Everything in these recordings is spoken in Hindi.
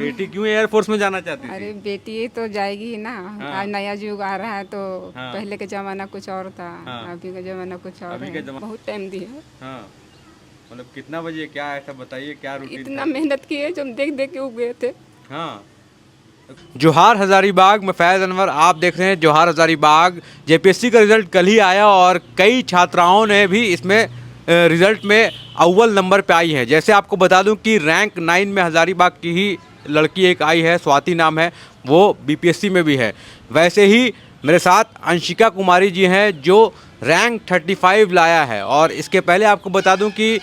बेटी क्यों एयरफोर्स में जाना चाहती थी? अरे बेटी तो जाएगी ही ना। हाँ। आज नया युग आ रहा है तो हाँ। पहले का जमाना कुछ और था। हाँ। अभी का जमाना कुछ और अभी का है। जमा बहुत टाइम दिया। हाँ, मतलब कितना बजे, क्या ऐसा बताइए, क्या रूटीन इतना था? मेहनत किए जो हम देख देख के उग गए थे। हाँ। जोहार हजारीबाग में फैज़ अनवर आप देख रहे हैं जोहार हजारीबाग। जेपीएससी का रिजल्ट कल ही आया और कई छात्राओं ने भी इसमें रिजल्ट में अव्वल नंबर पे आई है। जैसे आपको बता दूं कि रैंक 9 में हजारीबाग की ही लड़की एक आई है, स्वाति नाम है, वो बीपीएससी में भी है। वैसे ही मेरे साथ अंशिका कुमारी जी हैं जो रैंक 35 लाया है। और इसके पहले आपको बता दूं कि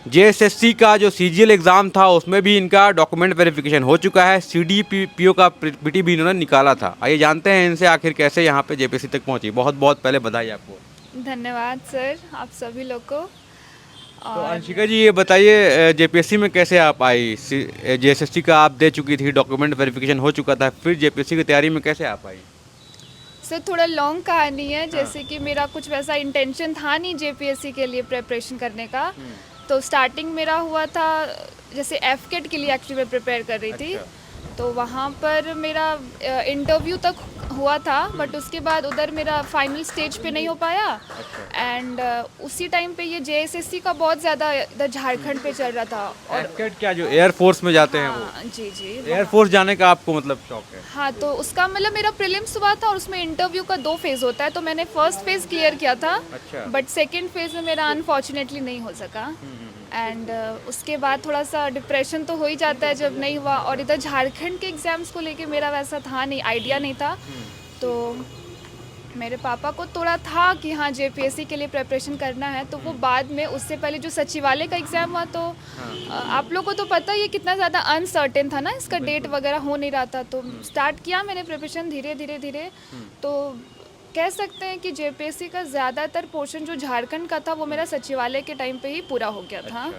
जेएसएससी का जो सीजीएल एग्ज़ाम था उसमें भी इनका डॉक्यूमेंट वेरिफिकेशन हो चुका है। सीडीपीओ का पीटी भी इन्होंने निकाला था। आइए जानते हैं इनसे आखिर कैसे यहाँ पे जेपीएससी तक पहुँची। बहुत बहुत पहले बधाई आपको। धन्यवाद सर, आप सभी लोग को। तो और अंशिका जी ये बताइए जेपीएससी में कैसे आप आई? जेएसएससी का आप दे चुकी थी, डॉक्यूमेंट वेरिफिकेशन हो चुका था, फिर जेपीएससी की तैयारी में कैसे आप आई? सर थोड़ा लॉन्ग कहानी है, जैसे कि मेरा कुछ वैसा इंटेंशन था नहीं जेपीएससी के लिए प्रिपरेशन करने का। तो स्टार्टिंग मेरा हुआ था, जैसे एफकेट के लिए एक्चुअली मैं प्रिपेयर कर रही थी। तो वहाँ पर मेरा इंटरव्यू तक हुआ था, बट उसके बाद उधर मेरा फाइनल स्टेज पे नहीं हो पाया। एंड उसी टाइम पे ये जेएसएससी का बहुत ज़्यादा इधर झारखंड पे चल रहा था। और एफकेट क्या, जो एयरफोर्स में जाते हैं वो? हाँ, जी जी। एयरफोर्स जाने का आपको मतलब शौक है? हाँ, तो उसका मतलब मेरा प्रीलिम्स हुआ था और उसमें इंटरव्यू का 2 फेज़ होता है। तो मैंने फर्स्ट फेज़ क्लियर किया था, अच्छा। बट सेकंड फेज़ में मेरा अनफॉर्चुनेटली नहीं हो सका। एंड उसके बाद थोड़ा सा डिप्रेशन तो हो ही जाता है जब नहीं हुआ। और इधर झारखंड के एग्ज़ाम्स को लेके मेरा वैसा था नहीं, आइडिया नहीं था। तो मेरे पापा को थोड़ा था कि हाँ जेपीएससी के लिए प्रिपरेशन करना है। तो वो बाद में, उससे पहले जो सचिवालय का एग्ज़ाम हुआ, तो आप लोगों को तो पता ही है कितना ज़्यादा अनसर्टेन था ना, इसका डेट वगैरह हो नहीं रहा था। तो स्टार्ट किया मैंने प्रिपरेशन धीरे धीरे धीरे। तो कह सकते हैं कि जेपीएससी का ज़्यादातर पोर्शन जो झारखंड का था वो मेरा सचिवालय के टाइम पे ही पूरा हो गया था।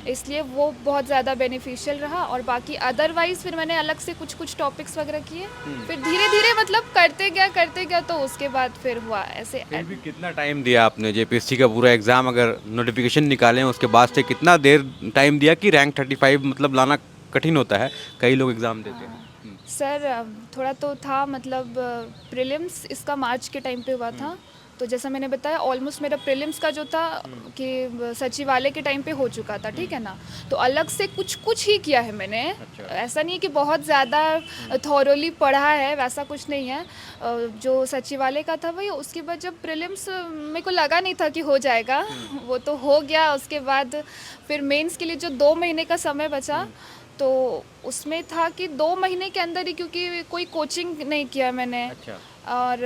इसलिए वो बहुत ज़्यादा बेनिफिशियल रहा। और बाकी अदरवाइज़ फिर मैंने अलग से कुछ कुछ टॉपिक्स वगैरह किए, फिर धीरे धीरे मतलब करते गया। तो उसके बाद फिर हुआ ऐसे। फिर भी कितना टाइम दिया आपने जेपीएससी का पूरा एग्ज़ाम अगर नोटिफिकेशन निकालें उसके बाद से कितना देर टाइम दिया कि रैंक 35 मतलब लाना कठिन होता है, कई लोग एग्ज़ाम देते हैं? सर थोड़ा तो था, मतलब प्रीलिम्स इसका मार्च के टाइम पे हुआ था। तो जैसा मैंने बताया ऑलमोस्ट मेरा प्रीलिम्स का जो था कि सचिवालय के टाइम पे हो चुका था, ठीक है ना। तो अलग से कुछ कुछ ही किया है मैंने। ऐसा नहीं है कि बहुत ज़्यादा थॉरोली पढ़ा है, वैसा कुछ नहीं है। जो सचिवालय का था वही। उसके बाद जब प्रीलिम्स मेरे को लगा नहीं था कि हो जाएगा, वो तो हो गया। उसके बाद फिर मेंस के लिए जो 2 महीने का समय बचा, तो उसमें था कि 2 महीने के अंदर ही, क्योंकि कोई कोचिंग नहीं किया मैंने। अच्छा। और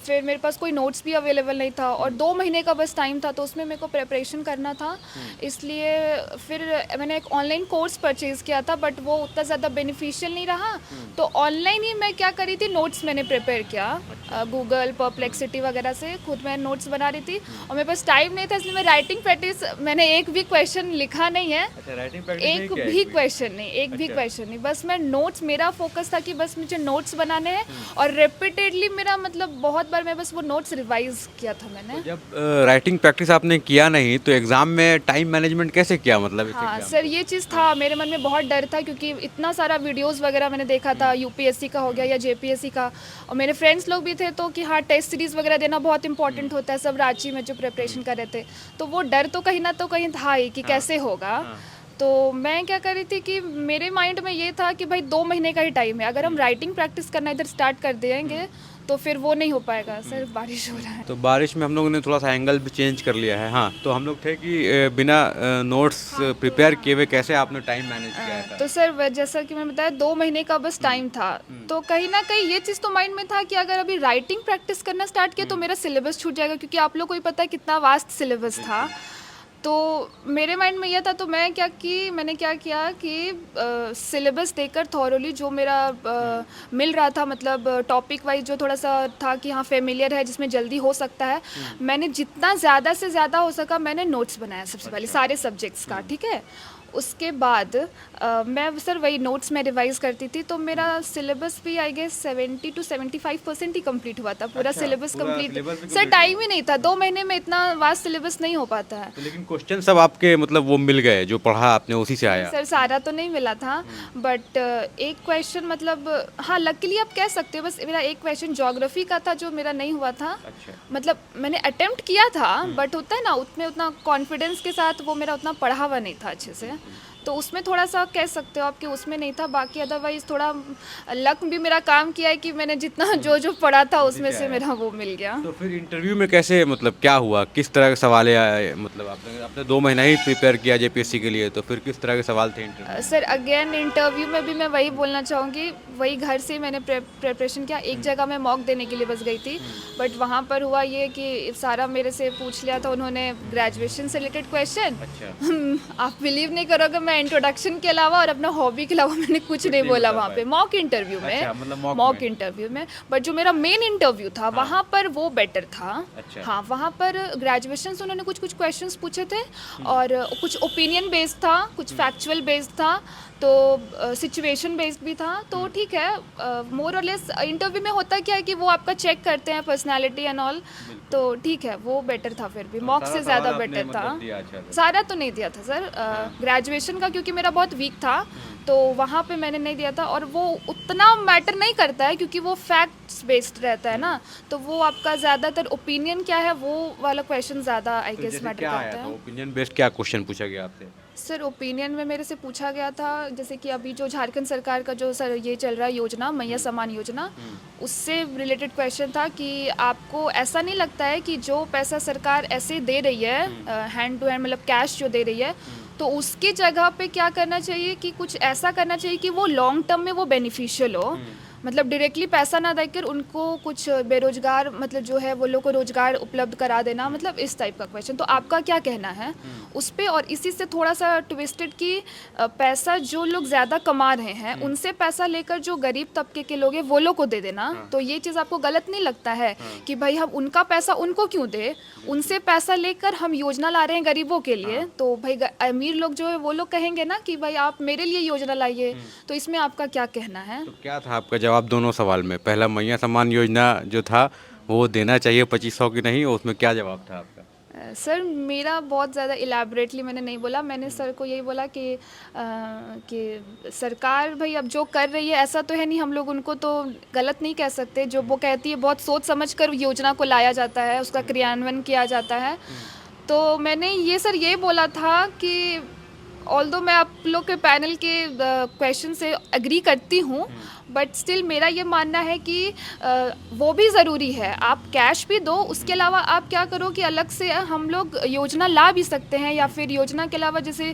फिर मेरे पास कोई नोट्स भी अवेलेबल नहीं था और 2 महीने का बस टाइम था, तो उसमें मेरे को प्रिपरेशन करना था। इसलिए फिर मैंने एक ऑनलाइन कोर्स परचेज़ किया था, बट वो उतना ज़्यादा बेनिफिशियल नहीं रहा। तो ऑनलाइन ही मैं क्या करी थी, नोट्स मैंने प्रिपेयर किया। गूगल परप्लेक्सिटी वगैरह से खुद मैं नोट्स बना रही थी। और मेरे पास टाइम नहीं था, इसलिए मैं राइटिंग प्रैक्टिस, मैंने एक भी क्वेश्चन लिखा नहीं है। अच्छा, राइटिंग प्रैक्टिस एक नहीं किया भी है? क्वेश्चन नहीं, एक भी क्वेश्चन नहीं। बस मैं नोट्स, मेरा फोकस था कि बस मुझे नोट्स बनाने हैं। और रिपीटेडली मेरा मतलब बहुत बार मैं बस वो नोट्स रिवाइज किया था मैंने। जब राइटिंग प्रैक्टिस आपने किया नहीं तो एग्ज़ाम में टाइम मैनेजमेंट कैसे किया, मतलब इस हाँ एग्ज़ाम सर, में? ये चीज़ था मेरे मन में, बहुत डर था, क्योंकि इतना सारा वीडियोस वगैरह मैंने देखा था, यूपीएससी का हो गया या जेपीएससी का। और मेरे फ्रेंड्स लोग भी थे, तो कि हाँ टेस्ट सीरीज़ वगैरह देना बहुत इंपॉर्टेंट होता है, सब रांची में जो प्रिपरेशन कर रहे थे। तो वो डर तो कहीं ना तो कहीं था ही कि कैसे होगा। तो मैं क्या कर रही थी कि मेरे माइंड में ये था कि भाई 2 महीने का ही टाइम है, अगर हम राइटिंग प्रैक्टिस करना इधर स्टार्ट कर देंगे तो फिर वो नहीं हो पाएगा। सर बारिश हो रहा है। तो बारिश में हम लोगों ने थोड़ा सा एंगल भी चेंज कर लिया है। हाँ, तो हम लोग थे कि बिना नोट्स प्रिपेयर किए हुए कैसे आपने टाइम मैनेज किया था? तो सर जैसा कि मैंने बताया 2 महीने का बस टाइम था। तो कहीं ना कहीं ये चीज़ तो माइंड में था कि अगर अभी राइटिंग प्रैक्टिस करना स्टार्ट किया तो मेरा सिलेबस छूट जाएगा, क्योंकि आप लोग को ही पता है कितना वास्ट सिलेबस था। तो मेरे माइंड में यह था, तो मैंने क्या किया कि सिलेबस देखकर थॉरोली जो मेरा मिल रहा था, मतलब टॉपिक वाइज जो थोड़ा सा था कि हाँ फेमिलियर है, जिसमें जल्दी हो सकता है, मैंने जितना ज़्यादा से ज़्यादा हो सका मैंने नोट्स बनाया सबसे पहले सारे सब्जेक्ट्स का, ठीक है। उसके बाद मैं सर वही नोट्स में रिवाइज करती थी, तो मेरा सिलेबस भी आई गेस 70 to 75% ही कंप्लीट हुआ था। पूरा अच्छा, सिलेबस पूरा कंप्लीट syllabus भी सर complete टाइम ही नहीं था, 2 महीने में इतना वास्ट सिलेबस नहीं हो पाता है। तो लेकिन क्वेश्चन सब आपके मतलब वो मिल गए, जो पढ़ा आपने उसी से आया। सर सारा तो नहीं मिला था, बट एक क्वेश्चन मतलब हाँ लकीली आप कह सकते हो, बस मेरा एक क्वेश्चन ज्योग्राफी का था जो मेरा नहीं हुआ था। अच्छा। मतलब मैंने अटेम्प्ट किया था, बट होता है ना उसमें उतना कॉन्फिडेंस के साथ वो मेरा उतना पढ़ा हुआ नहीं था अच्छे से, तो उसमें थोड़ा सा कह सकते हो आप कि उसमें नहीं था। बाकी अदरवाइज थोड़ा लक भी मेरा काम किया है कि मैंने जितना जो पढ़ा था उसमें से मेरा वो मिल गया। तो फिर इंटरव्यू में कैसे मतलब क्या हुआ, किस तरह के सवाल आए? मतलब आपने 2 महीना ही प्रिपेयर किया जेपीएससी के लिए, तो फिर किस तरह के सवाल थे इंटरव्यू? सर अगेन इंटरव्यू में भी मैं वही बोलना चाहूँगी, वही घर से ही मैंने प्रिपरेशन किया। एक जगह मैं मॉक देने के लिए बस गई थी, बट वहाँ पर हुआ ये कि सारा मेरे से पूछ लिया था उन्होंने ग्रेजुएशन से रिलेटेड क्वेश्चन। अच्छा। आप बिलीव नहीं करोगे, मैं इंट्रोडक्शन के अलावा और अपना हॉबी के अलावा मैंने कुछ नहीं बोला वहाँ पे मॉक इंटरव्यू में। अच्छा, मतलब mock मॉक में। इंटरव्यू में, बट जो मेरा मेन इंटरव्यू था वहाँ पर वो बेटर था। अच्छा। हाँ वहाँ पर ग्रेजुएशन से उन्होंने कुछ क्वेश्चंस पूछे थे, और कुछ ओपिनियन बेस्ड था, कुछ फैक्चुअल बेस्ड था, तो सिचुएशन बेस्ड भी था। तो ठीक है, मोर और लेस इंटरव्यू में होता क्या है कि वो आपका चेक करते हैं पर्सनालिटी एंड ऑल, तो ठीक है वो बेटर था। फिर भी मॉक से ज़्यादा बेटर था। सारा तो नहीं दिया था सर, ग्रेजुएशन का क्योंकि मेरा बहुत वीक था, तो वहाँ पे मैंने नहीं दिया था। और वो उतना मैटर नहीं करता है क्योंकि वो फैक्ट्स बेस्ड रहता है ना, तो वो आपका ज़्यादातर ओपिनियन क्या है वो वाला क्वेश्चन ज़्यादा आई गेस मैटर करता है। ओपिनियन बेस्ड क्या क्वेश्चन पूछा गया आपसे? सर ओपिनियन में मेरे से पूछा गया था, जैसे कि अभी जो झारखंड सरकार का जो सर ये चल रहा है योजना, मैया समान योजना, उससे रिलेटेड क्वेश्चन था कि आपको ऐसा नहीं लगता है कि जो पैसा सरकार ऐसे दे रही है हैंड टू हैंड, मतलब कैश जो दे रही है, तो उसकी जगह पे क्या करना चाहिए कि कुछ ऐसा करना चाहिए कि वो लॉन्ग टर्म में वो बेनिफिशियल हो, मतलब डायरेक्टली पैसा ना देकर उनको कुछ बेरोजगार मतलब जो है वो लोग को रोजगार उपलब्ध करा देना, मतलब इस टाइप का क्वेश्चन। तो आपका क्या कहना है उस पे? और इसी से थोड़ा सा ट्विस्टेड कि पैसा जो लोग ज़्यादा कमा रहे हैं उनसे पैसा लेकर जो गरीब तबके के लोग हैं वो लोग को दे देना, तो ये चीज़ आपको गलत नहीं लगता है कि भाई हम उनका पैसा उनको क्यों दे, उनसे पैसा लेकर हम योजना ला रहे हैं गरीबों के लिए, तो भाई अमीर लोग जो है वो लोग कहेंगे ना कि भाई आप मेरे लिए योजना लाइए। तो इसमें आपका क्या कहना है? तो क्या था आपका जवाब दोनों सवाल में? पहला मैया सम्मान योजना जो था वो देना चाहिए 2500 की नहीं, उसमें क्या जवाब था आपका? सर मेरा बहुत ज़्यादा इलेबरेटली मैंने नहीं बोला, मैंने सर को यही बोला कि सरकार भाई अब जो कर रही है ऐसा तो है नहीं, हम लोग उनको तो गलत नहीं कह सकते, जो वो कहती है बहुत सोच समझ कर योजना को लाया जाता है, उसका क्रियान्वयन किया जाता है। तो मैंने ये सर ये बोला था कि ऑल्दो मैं आप लोग के पैनल के क्वेश्चन से एग्री करती हूँ, बट स्टिल मेरा ये मानना है कि वो भी ज़रूरी है। आप कैश भी दो, उसके अलावा आप क्या करो कि अलग से हम लोग योजना ला भी सकते हैं, या फिर योजना के अलावा जैसे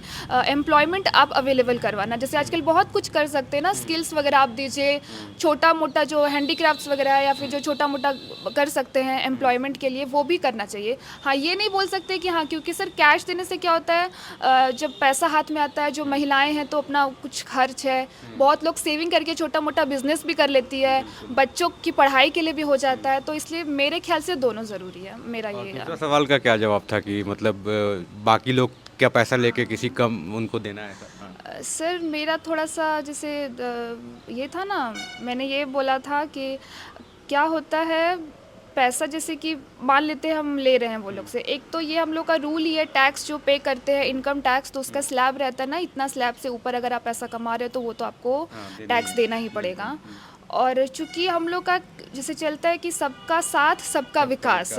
एम्प्लॉयमेंट आप अवेलेबल करवाना, जैसे आजकल बहुत कुछ कर सकते हैं ना, स्किल्स वगैरह आप दीजिए, छोटा मोटा जो हैंडीक्राफ्ट्स वगैरह या फिर जो छोटा मोटा कर सकते हैं एम्प्लॉयमेंट के लिए, वो भी करना चाहिए। हाँ ये नहीं बोल सकते कि हाँ, क्योंकि सर कैश देने से क्या होता है, जब पैसा हाथ में आता है, जो महिलाएं हैं तो अपना कुछ खर्च है, बहुत लोग सेविंग करके छोटा मोटा बिजनेस भी कर लेती है, बच्चों की पढ़ाई के लिए भी हो जाता है, तो इसलिए मेरे ख्याल से दोनों ज़रूरी है। मेरा और ये दूसरा सवाल का क्या जवाब था कि मतलब बाकी लोग क्या पैसा लेके किसी कम उनको देना है? हाँ। सर मेरा थोड़ा सा जैसे ये था ना, मैंने ये बोला था कि क्या होता है, पैसा जैसे कि मान लेते हैं हम ले रहे हैं वो लोग से, एक तो ये हम लोग का रूल ही है टैक्स जो पे करते हैं, इनकम टैक्स, तो उसका स्लैब रहता है ना, इतना स्लैब से ऊपर अगर आप पैसा कमा रहे हो तो वो तो आपको टैक्स देना ही पड़ेगा। और चूंकि हम लोग का जैसे चलता है कि सबका साथ सबका विकास,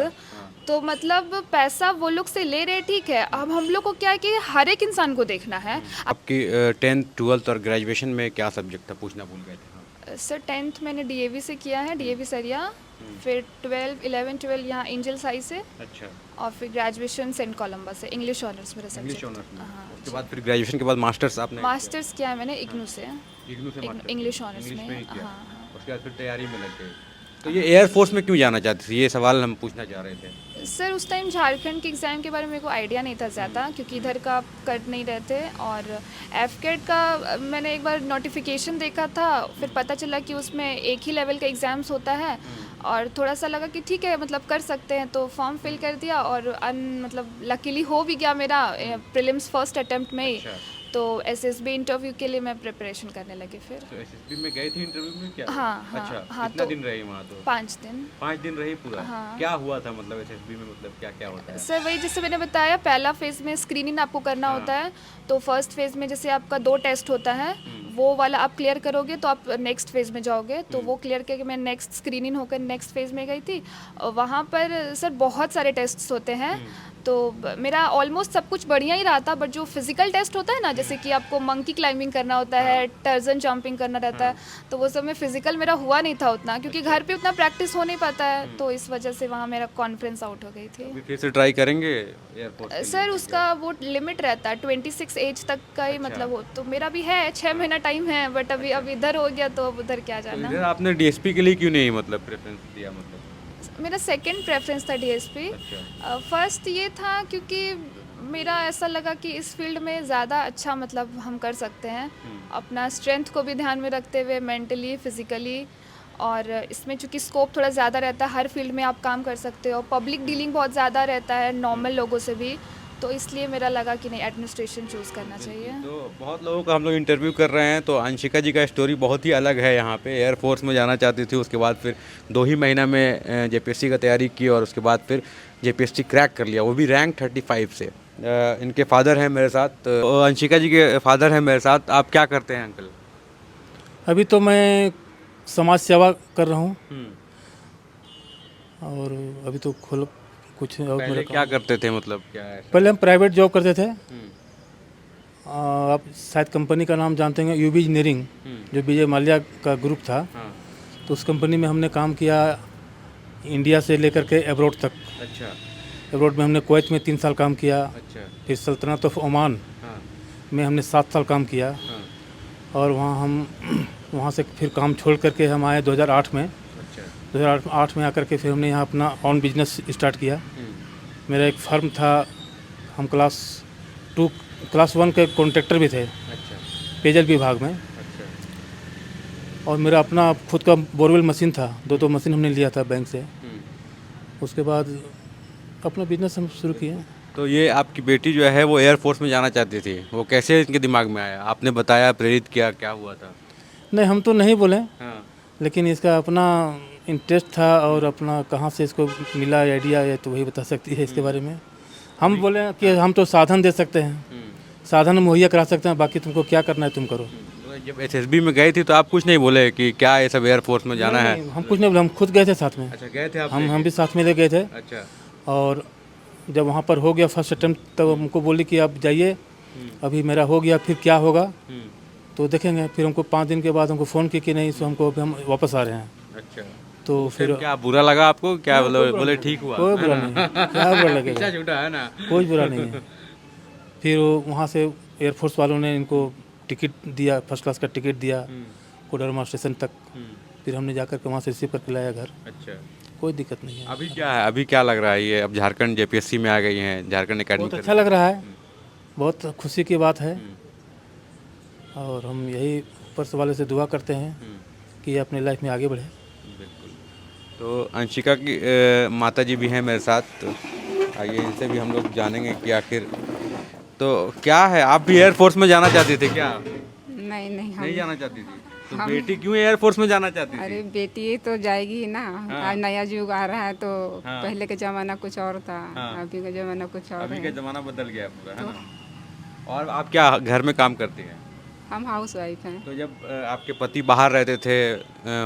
तो मतलब पैसा वो लोग से ले रहे ठीक है, अब हम लोग को क्या है कि हर एक इंसान को देखना है। आपकी 10th 12th और ग्रेजुएशन में क्या सब्जेक्ट था, पूछना भूल गए थे? सर 10th मैंने डीएवी से किया है, डीएवी सरिया, फिर 11 12 यहाँ एंजल साई से, अच्छा। और फिर ग्रेजुएशन सेंट कोलंबा से, इंग्लिश ऑनर्स मेरा इंग्लिश सब्जेक्ट। ऑनर्स में। हाँ, उसके बाद फिर ग्रेजुएशन के बाद मास्टर्स आपने मास्टर्स किया है मैंने इग्नू से, इग्नू से मास्टर्स इंग्लिश ऑनर्स इंग्लिश में ही में। किया। हाँ। उसके बाद फिर तैयारी में लग गए। तो ये एयरफोर्स में क्यों जाना चाहते थे, ये सवाल हम पूछना चाह रहे थे। सर उस टाइम झारखंड के एग्ज़ाम के बारे में मेरे को आइडिया नहीं था ज़्यादा, क्योंकि इधर का कर नहीं रहे थे, और एफकेट का मैंने एक बार नोटिफिकेशन देखा था, फिर पता चला कि उसमें एक ही लेवल का एग्ज़ाम्स होता है, और थोड़ा सा लगा कि ठीक है मतलब कर सकते हैं, तो फॉर्म फिल कर दिया, और मतलब लकीली हो भी गया मेरा प्रीलिम्स फर्स्ट अटेम्प्ट में ही, तो एसएसबी इंटरव्यू के लिए मैं प्रिपरेशन करने लगी फिर। तो एसएसबी में गए थे इंटरव्यू में क्या? हाँ, हाँ, अच्छा, हाँ, कितना तो दिन रही वहाँ तो? 5 दिन। 5 दिन रही पूरा? हाँ। क्या हुआ था मतलब एसएसबी में, मतलब क्या क्या होता है? सर वही जैसे मैंने बताया, पहला फेज़ में स्क्रीनिंग आपको करना हाँ। होता है। तो फर्स्ट फेज़ में जैसे आपका 2 टेस्ट होता है, वो वाला आप क्लियर करोगे तो आप नेक्स्ट फेज़ में जाओगे। तो वो क्लियर करके मैं नेक्स्ट स्क्रीनिंग होकर नेक्स्ट फेज़ में गई थी। और वहाँ पर सर बहुत सारे टेस्ट्स होते हैं। तो मेरा ऑलमोस्ट सब कुछ बढ़िया ही रहा था, बट जो फिजिकल टेस्ट होता है ना, जैसे कि आपको मंकी क्लाइंबिंग करना होता है, टर्जन जंपिंग करना रहता है, तो वो सब में फिजिकल मेरा हुआ नहीं था उतना, क्योंकि घर पे उतना प्रैक्टिस हो नहीं पाता है। तो इस वजह से वहाँ मेरा कॉन्फिडेंस आउट हो गई थी। अभी फिर से ट्राई करेंगे एयरपोर्ट के लिए? सर उसका वो लिमिट रहता है 26 एज तक का ही, अच्छा। मतलब हो तो मेरा भी है 6 महीना टाइम है, बट अभी अब इधर हो गया तो अब उधर क्या तो जाना। इधर आपने डीएसपी के लिए क्यों नहीं मतलब प्रेफरेंस दिया मतलब? मेरा सेकंड प्रेफरेंस था डीएसपी। अच्छा। फर्स्ट ये था क्योंकि मेरा ऐसा लगा कि इस फील्ड में ज़्यादा अच्छा मतलब हम कर सकते हैं, अपना स्ट्रेंथ को भी ध्यान में रखते हुए, मेंटली फिजिकली। और इसमें चूँकि स्कोप थोड़ा ज़्यादा रहता है, हर फील्ड में आप काम कर सकते हो, पब्लिक डीलिंग बहुत ज़्यादा रहता है नॉर्मल लोगों से भी। तो इसलिए मेरा लगा कि नहीं, एडमिनिस्ट्रेशन चूज़ करना चाहिए। तो बहुत लोगों का हम लोग इंटरव्यू कर रहे हैं, तो अंशिका जी का स्टोरी बहुत ही अलग है। यहाँ पे एयरफोर्स में जाना चाहती थी, उसके बाद फिर 2 ही महीना में जेपीएससी का तैयारी की और उसके बाद फिर जेपीएससी क्रैक कर लिया, वो भी रैंक 35 से। इनके फादर हैं मेरे साथ, तो अंशिका जी के फादर हैं मेरे साथ। आप क्या करते हैं अंकल? अभी तो मैं समाज सेवा कर रहा हूँ, और अभी तो खुल कुछ और पहले मेरा क्या काम। करते थे, मतलब क्या है? पहले हम प्राइवेट जॉब करते थे। आप शायद कंपनी का नाम जानते हैं, यूबी इंजीनियरिंग, जो विजय माल्या का ग्रुप था। हाँ। तो उस कंपनी में हमने काम किया इंडिया से लेकर के एब्रोड तक। अच्छा। एब्रोड में हमने कुवैत में 3 साल काम किया, अच्छा। फिर सल्तनत ऑफ ओमान हाँ। में हमने 7 साल काम किया। हाँ। और वहाँ से फिर काम छोड़ करके हम आए 2008 में। अच्छा। 2008 में आकर के फिर हमने यहाँ अपना ऑन बिजनेस स्टार्ट किया। मेरा एक फर्म था, हम क्लास 1 के कॉन्ट्रैक्टर भी थे अच्छा। पेयजल विभाग में। अच्छा। और मेरा अपना खुद का बोरवेल मशीन था, 2 मशीन हमने लिया था बैंक से। उसके बाद अपना बिजनेस हम शुरू किए। तो ये आपकी बेटी जो है वो एयरफोर्स में जाना चाहती थी, वो कैसे इनके दिमाग में आया? आपने बताया, प्रेरित किया, क्या हुआ था? नहीं, हम तो नहीं बोले, हाँ। लेकिन इसका अपना इंटरेस्ट था और अपना कहाँ से इसको मिला आइडिया, ये तो वही बता सकती है इसके बारे में। हम बोले कि हम तो साधन दे सकते हैं, साधन मुहैया करा सकते हैं, बाकी तुमको क्या करना है तुम करो। तो जब एसएसबी में गए थे तो आप कुछ नहीं बोले कि क्या ये सब एयरफोर्स में जाना है? नहीं, हम कुछ नहीं बोले, हम खुद गए थे साथ में। अच्छा, गए थे आप? हम भी साथ में ले गए थे। अच्छा। और जब वहाँ पर हो गया फर्स्ट अटेम्प्ट, तब हमको बोली कि आप जाइए, अभी मेरा हो गया, फिर क्या होगा तो देखेंगे। फिर हमको 5 दिन के बाद हमको फ़ोन किया कि नहीं, सो हमको अभी हम वापस आ रहे हैं। अच्छा। तो फिर क्या बुरा लगा आपको? क्या बोले ठीक हुआ? कोई बुरा नहीं, क्या बुरा लगेगा, पीछा छूटा है ना? कोई बुरा नहीं है। फिर वहाँ से एयरफोर्स वालों ने इनको टिकट दिया, फर्स्ट क्लास का टिकट दिया कोडरमा स्टेशन तक। फिर हमने जाकर के वहाँ से रिसीव करके लाया घर। अच्छा। कोई दिक्कत नहीं है। अभी क्या है, अभी क्या लग रहा है? ये अब झारखंड जेपीएससी में आ गई हैं, झारखंड एकेडमी। बहुत अच्छा लग रहा है, बहुत खुशी की बात है। और हम यही ऊपर से वाले से दुआ करते हैं कि ये अपनी लाइफ में आगे बढ़े। बिल्कुल। तो अंशिका की माता जी भी हैं मेरे साथ, तो आइए इनसे भी हम लोग जानेंगे कि आखिर तो क्या है। आप भी एयरफोर्स में जाना चाहती थी क्या? नहीं नहीं, हम नहीं जाना चाहती थी? तो बेटी क्यों एयरफोर्स में जाना चाहती थी? अरे बेटी तो जाएगी ही ना। आज नया युग आ रहा है, तो हाँ। पहले का जमाना कुछ और था, हाँ। अभी का जमाना कुछ और अभी का है। ज़माना बदल गया पूरा, है ना? और आप क्या घर में काम करती हैं? हम हाउस वाइफ हैं। तो जब आपके पति बाहर रहते थे,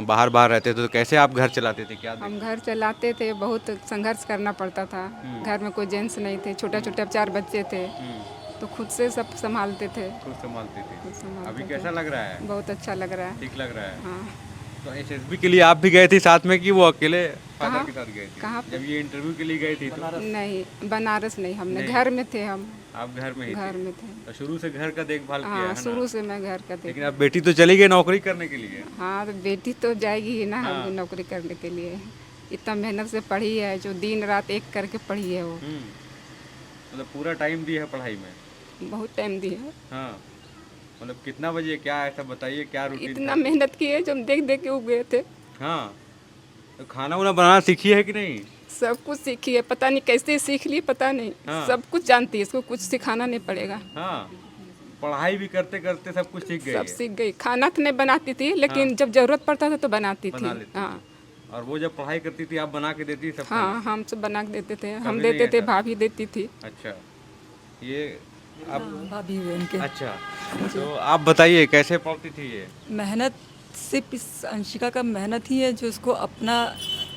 बाहर रहते थे, तो कैसे आप घर चलाते थे? क्या हम घर चलाते थे, बहुत संघर्ष करना पड़ता था। घर में कोई जेंट्स नहीं थे, छोटे छोटे 4 बच्चे थे, तो खुद से सब संभालते थे। खुद संभालती थी? खुद संभालते अभी थे। कैसा लग रहा है? बहुत अच्छा लग रहा है। ठीक लग रहा है? हाँ। तो एसएसबी के लिए आप भी गए थे साथ में कि वो अकेले फादर कहाँ? के साथ गए थे? कहाँ? जब ये इंटरव्यू के लिए गई थी तो नहीं, बनारस नहीं, हमने नहीं। घर में थे हम। आप घर में ही घर थे? में थे। तो शुरू से घर का देखभाल किया हाँ, है ना? शुरू से मैं घर का लेकिन देख। अब बेटी तो चली गई नौकरी करने के लिए। हाँ, तो बेटी तो जाएगी ही ना, हाँ। हमको नौकरी करने के लिए। इतना मेहनत से पढ़ी है, जो दिन रात एक करके पढ़ी है वो। मतलब पूरा टाइम दिया है पढ़ाई में? बहुत टाइम दिया है। हाँ। मतलब कितना बजे, क्या ऐसा बताइए, क्या रूटीन इतना था? मेहनत की है, जो हम देख देख के उग गए थे। हाँ। तो खाना वाना बनाना सीखी है कि नहीं? सब कुछ सीखी है, पता नहीं कैसे सीख ली, पता नहीं। हाँ। सब कुछ जानती है, इसको कुछ सिखाना नहीं पड़ेगा। हाँ। पढ़ाई भी करते करते सब कुछ सीख गई सब है। सीख गई। खाना तो नहीं बनाती थी, लेकिन जब जरूरत पड़ता था तो बनाती बना थी। लेती हाँ और वो जब पढ़ाई करती थी आप बना के देती सब खाना? हाँ, हम सब बना के देते थे, हम कभी देते नहीं थे, ऐसा? भाभी देती थी। अच्छा, ये आप भाभी हुए इनके। अच्छा, तो आप बताइए कैसे पढ़ती थी ये? मेहनत सिर्फ इस अंशिका का मेहनत ही है जो उसको अपना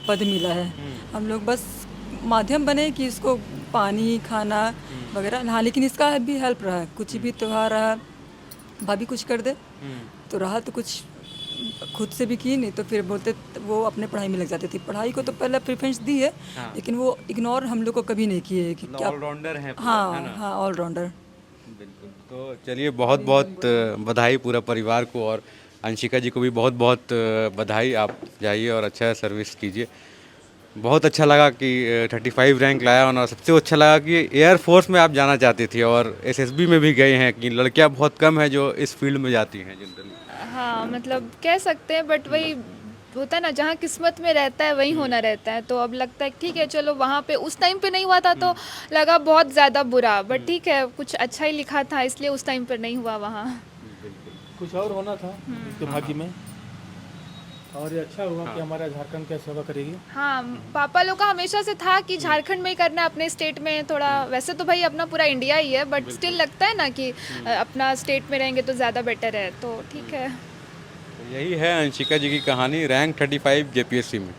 पद मिला है। हम लोग बस माध्यम बने कि इसको पानी खाना वगैरह। हाँ, लेकिन इसका भी हेल्प रहा है। कुछ भी त्योहार रहा, भाभी कुछ कर दे तो रहा, तो कुछ खुद से भी की, नहीं तो फिर बोलते वो अपने पढ़ाई में लग जाती थी। पढ़ाई को तो पहले प्रेफरेंस दी है, लेकिन वो इग्नोर हम लोग को कभी नहीं किए है कि क्या। ऑलराउंडर हैं पूरा, है हाँ ना? हाँ, ऑलराउंडर। बिल्कुल। तो चलिए बहुत बहुत बधाई पूरा परिवार को, और अंशिका जी को भी बहुत बहुत बधाई। आप जाइए और अच्छा सर्विस कीजिए। बहुत अच्छा लगा कि 35 रैंक लाया, और सबसे अच्छा लगा कि एयरफोर्स में आप जाना चाहती थी और एसएसबी में भी गए हैं, कि लड़कियां बहुत कम है जो इस फील्ड में जाती हैं जनरली। हाँ मतलब कह सकते हैं, बट वही होता है ना, जहाँ किस्मत में रहता है वही होना रहता है। तो अब लगता है ठीक है, चलो वहाँ पे उस टाइम पे नहीं हुआ था तो लगा बहुत ज़्यादा बुरा, बट ठीक है कुछ अच्छा ही लिखा था इसलिए उस टाइम पर नहीं हुआ वहाँ। कुछ और होना था इसके भाग्य में, और ये अच्छा हुआ कि हमारा झारखंड का सेवा करेगी। हाँ, पापा लोग का हमेशा से था कि झारखंड में ही करना है, अपने स्टेट में थोड़ा। वैसे तो भाई अपना पूरा इंडिया ही है, बट स्टिल लगता है ना कि अपना स्टेट में रहेंगे तो ज़्यादा बेटर है, तो ठीक है। तो यही है अंशिका जी की कहानी, रैंक 35 जेपीएससी में।